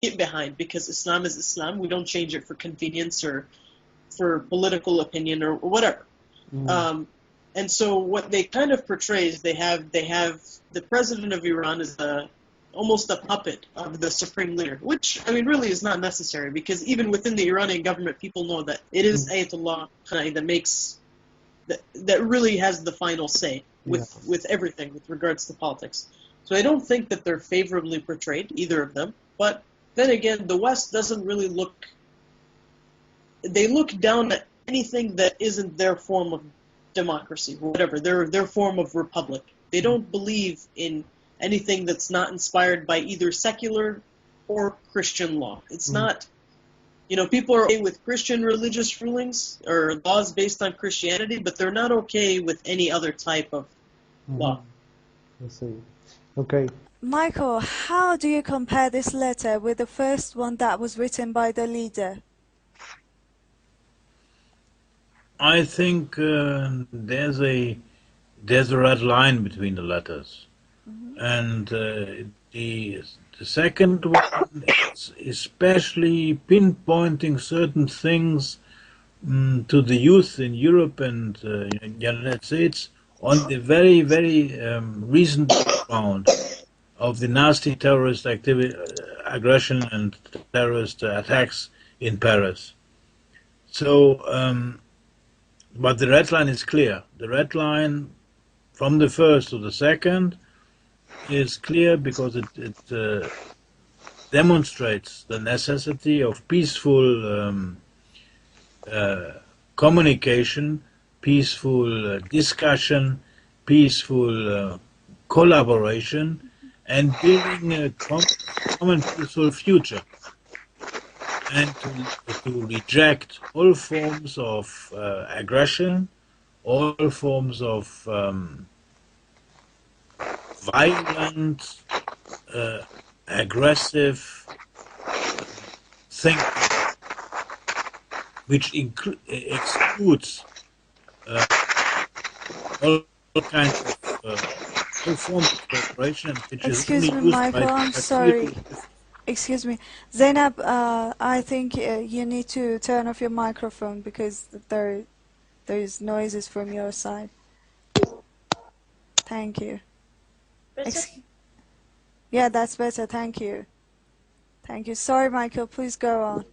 get behind, because Islam is Islam. We don't change it for convenience or for political opinion or whatever. And so what they kind of portray is they have the president of Iran is almost a puppet of the supreme leader, which, I mean, really is not necessary, because even within the Iranian government, people know that it is Ayatollah Khamenei that really has the final say with everything with regards to politics. So I don't think that they're favorably portrayed, either of them. But then again, the West doesn't really they look down at anything that isn't their form of democracy, whatever, their form of republic. They don't believe in anything that's not inspired by either secular or Christian law. It's not, people are okay with Christian religious rulings or laws based on Christianity, but they're not okay with any other type of law. I see. Okay. Michael, how do you compare this letter with the first one that was written by the leader? I think there's a red line between the letters, and the second one is especially pinpointing certain things to the youth in Europe and in the United States on the very, very recent background of the nasty terrorist activity, aggression and terrorist attacks in Paris. So. But the red line is clear. The red line from the first to the second is clear because it demonstrates the necessity of peaceful communication, peaceful discussion, peaceful collaboration, and building a common peaceful future. And to reject all forms of aggression, all forms of violent, aggressive thinking, which excludes all kinds of all forms of cooperation. Excuse me, Michael, I'm sorry. Excuse me. Zainab, I think you need to turn off your microphone because there's noises from your side. Thank you. Yeah, that's better. Thank you. Thank you. Sorry, Michael, please go on.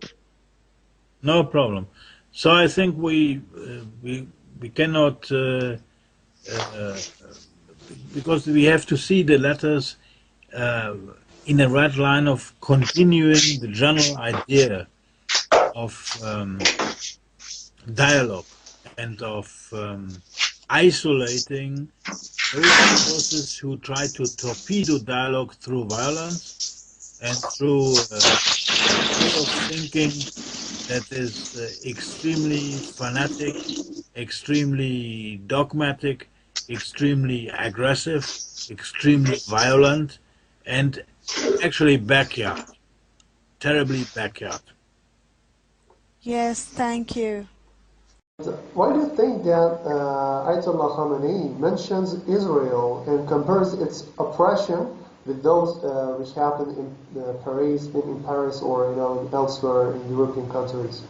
No problem. So I think we cannot, because we have to see the letters in a red line of continuing the general idea of dialogue and of isolating those forces who try to torpedo dialogue through violence and through a way of thinking that is extremely fanatic, extremely dogmatic, extremely aggressive, extremely violent, and actually backyard, terribly backyard. Yes, thank you. Why do you think that Ayatollah Khamenei mentions Israel and compares its oppression with those which happened in Paris or elsewhere in European countries?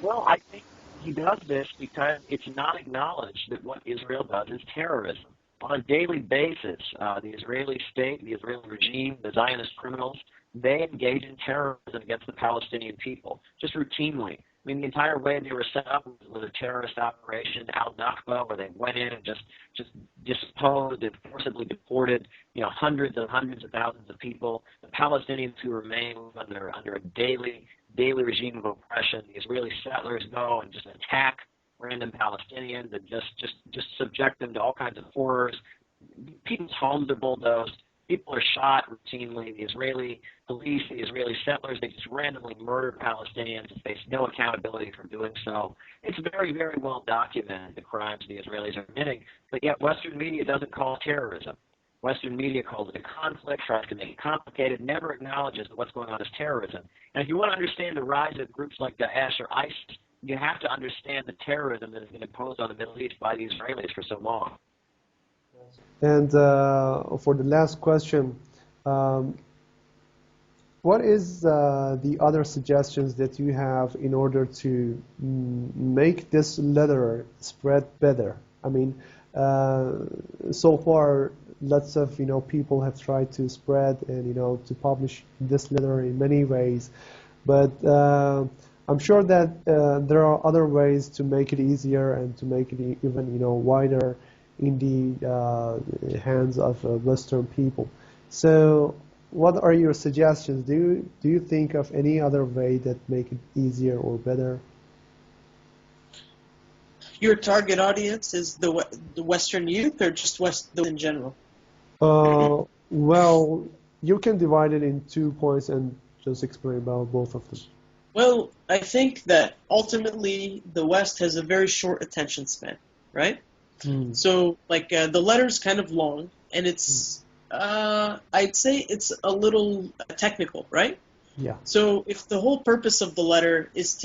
Well, I think he does this because it's not acknowledged that what Israel does is terrorism. On a daily basis, the Israeli state, the Israeli regime, the Zionist criminals, they engage in terrorism against the Palestinian people, just routinely. I mean, the entire way they were set up was a terrorist operation, al-Nakba, where they went in and just disposed and forcibly deported, hundreds and hundreds of thousands of people. The Palestinians who remain under a daily regime of oppression, the Israeli settlers go and just attack random Palestinians and just subject them to all kinds of horrors. People's homes are bulldozed. People are shot routinely. The Israeli police, the Israeli settlers, they just randomly murder Palestinians and face no accountability for doing so. It's very, very well documented, the crimes the Israelis are committing, but yet Western media doesn't call it terrorism. Western media calls it a conflict, tries to make it complicated, never acknowledges that what's going on is terrorism. And if you want to understand the rise of groups like Daesh or ISIS, you have to understand the terrorism that has been imposed on the Middle East by the Israelis for so long. And for the last question, what is the other suggestions that you have in order to make this letter spread better? I mean, so far, lots of people have tried to spread and to publish this letter in many ways, but I'm sure that there are other ways to make it easier and to make it even wider in the hands of Western people. So, what are your suggestions? Do you think of any other way that make it easier or better? Your target audience is the Western youth, or just West in general? Well, you can divide it in 2 points and just explain about both of them. Well, I think that ultimately the West has a very short attention span, right? So, like, the letter's kind of long, and it's, I'd say it's a little technical, right? Yeah. So, if the whole purpose of the letter is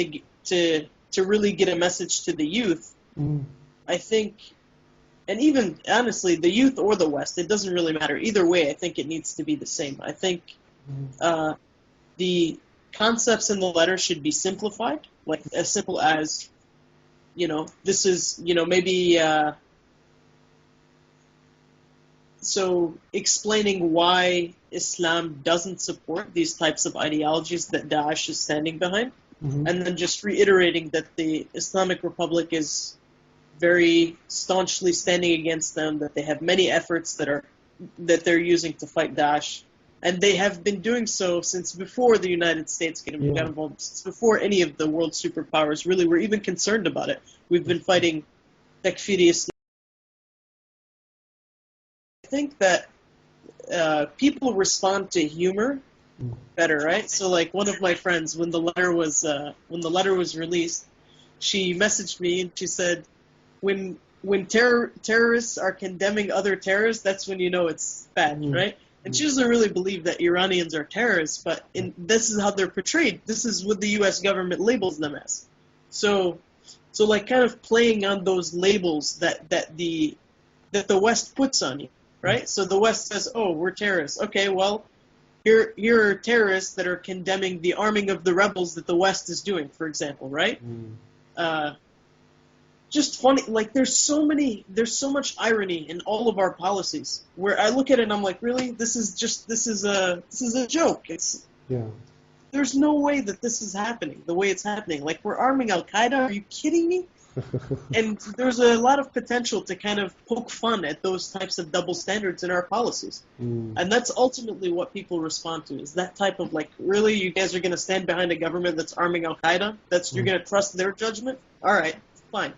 to really get a message to the youth, I think, and even, honestly, the youth or the West, it doesn't really matter. Either way, I think it needs to be the same. I think the concepts in the letter should be simplified, like as simple as, this is, maybe, so explaining why Islam doesn't support these types of ideologies that Daesh is standing behind, and then just reiterating that the Islamic Republic is very staunchly standing against them, that they have many efforts that they're using to fight Daesh. And they have been doing so since before the United States got involved, since before any of the world superpowers really were even concerned about it. We've been fighting Takfiri Islam. I think that people respond to humor better, right? So, like, one of my friends, when the letter was released, she messaged me and she said, "When terrorists are condemning other terrorists, that's when you know it's bad, right?" And she doesn't really believe that Iranians are terrorists, but this is how they're portrayed. This is what the U.S. government labels them as. So like, kind of playing on those labels that the West puts on you, right? So the West says, "Oh, we're terrorists." Okay, well, here are terrorists that are condemning the arming of the rebels that the West is doing, for example, right? Just funny, like, there's so much irony in all of our policies, where I look at it and I'm like, really, this is a joke. There's no way that this is happening the way it's happening. Like, we're arming Al-Qaeda, are you kidding me? And there's a lot of potential to kind of poke fun at those types of double standards in our policies. And that's ultimately what people respond to, is that type of, like, really, you guys are going to stand behind a government that's arming Al-Qaeda? You're going to trust their judgment? All right, fine.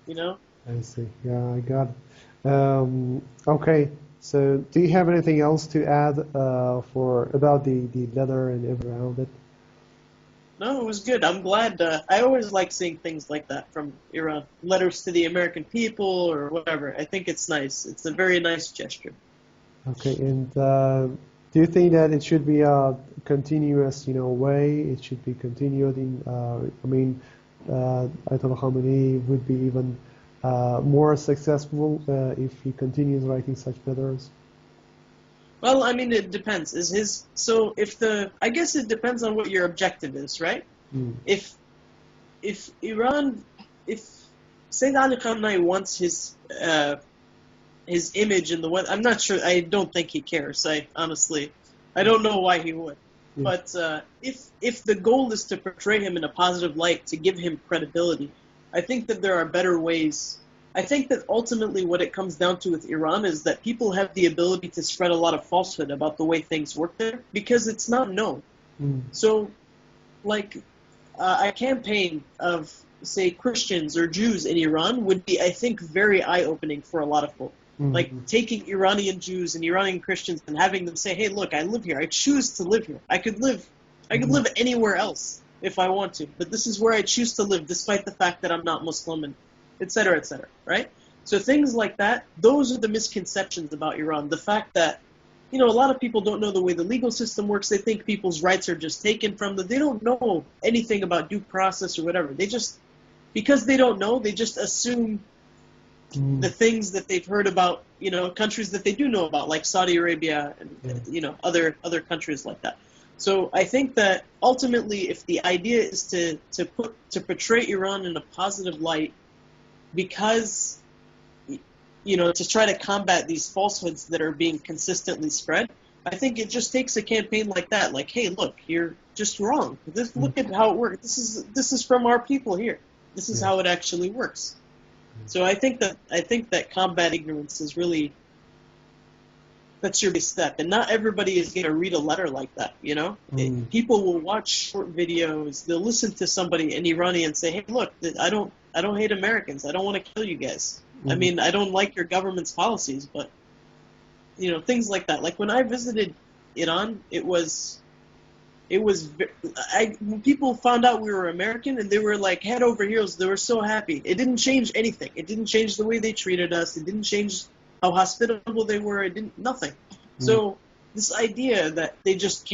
I see. Yeah, I got it. Okay. So, do you have anything else to add about the letter and everything around it? No, it was good. I'm glad. I always like seeing things like that from Iran. Letters to the American people or whatever. I think it's nice. It's a very nice gesture. Okay. And do you think that it should be a continuous, way? It should be continued in. Ayatollah Khamenei would be even more successful if he continues writing such letters? Well, I mean, it depends. I guess it depends on what your objective is, right? If Sayyid Ali Khamenei wants his image in the West, I'm not sure. I don't think he cares. I don't know why he would. But if the goal is to portray him in a positive light, to give him credibility, I think that there are better ways. I think that ultimately what it comes down to with Iran is that people have the ability to spread a lot of falsehood about the way things work there because it's not known. So, like, a campaign of, say, Christians or Jews in Iran would be, I think, very eye-opening for a lot of folk. Like, taking Iranian Jews and Iranian Christians and having them say, "Hey, look, I live here. I choose to live here. I could live anywhere else if I want to, but this is where I choose to live, despite the fact that I'm not Muslim," and et cetera, right? So things like that, those are the misconceptions about Iran. The fact that, a lot of people don't know the way the legal system works. They think people's rights are just taken from them. They don't know anything about due process or whatever. Because they don't know, they just assume the things that they've heard about, countries that they do know about, like Saudi Arabia and, other countries like that. So I think that ultimately, if the idea is to portray Iran in a positive light, because to try to combat these falsehoods that are being consistently spread, I think it just takes a campaign like that. Like, hey, look, you're just wrong. Look at how it works. This is from our people here. This is how it actually works. So I think that combat ignorance is really, that's your big step. And not everybody is going to read a letter like that, People will watch short videos. They'll listen to somebody, an Iranian, say, hey, look, I don't hate Americans. I don't want to kill you guys. I mean, I don't like your government's policies, but, things like that. Like when I visited Iran, when people found out we were American, and they were like head over heels, they were so happy. It didn't change anything. It didn't change the way they treated us. It didn't change how hospitable they were. Nothing. So this idea that they just